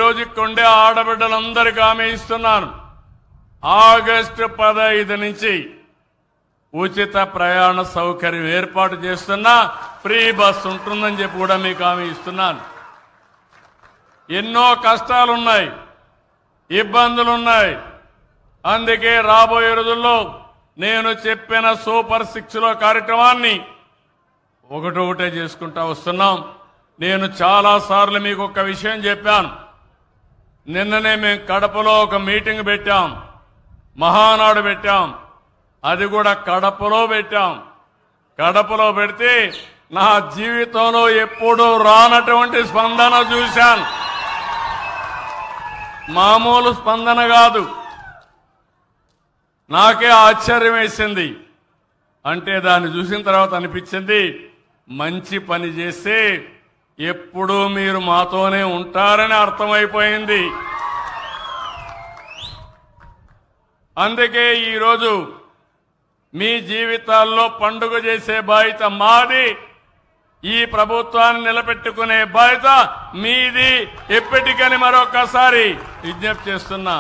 రోజు కొండే ఆడబిడ్డలందరికీ హామీ ఇస్తున్నాను. ఆగస్టు 15 నుంచి ఉచిత ప్రయాణ సౌకర్యం ఏర్పాటు చేస్తున్నా, ఫ్రీ బస్ ఉంటుందని చెప్పి కూడా మీకు హామీ ఇస్తున్నాను. ఎన్నో కష్టాలున్నాయి, ఇబ్బందులున్నాయి. అందుకే రాబోయే రోజుల్లో నేను చెప్పిన సూపర్ 6లో కార్యక్రమాన్ని ఒకటొకటే చేసుకుంటా వస్తున్నాం. నేను చాలాసార్లు మీకు ఒక విషయం చెప్పాను. నిన్ననే మేము కడపలో ఒక మీటింగ్ పెట్టాం, మహానాడు పెట్టాం. అది కూడా కడపలో పెట్టాం. కడపలో పెడితే నా జీవితంలో ఎప్పుడూ రానటువంటి స్పందన చూశాను. మామూలు స్పందన కాదు. నాకే ఆశ్చర్యం వేసింది. అంటే దాన్ని చూసిన తర్వాత అనిపించింది, మంచి పని చేస్తే ఎప్పుడూ మీరు మాతోనే ఉంటారని అర్థమైపోయింది. అందుకే ఈరోజు మీ జీవితాల్లో పండుగ చేసే బాధ్యత మాది, ఈ ప్రభుత్వాన్ని నిలబెట్టుకునే బాధ్యత మీది. ఎప్పటికని మరొకసారి విజ్ఞప్తి చేస్తున్నా.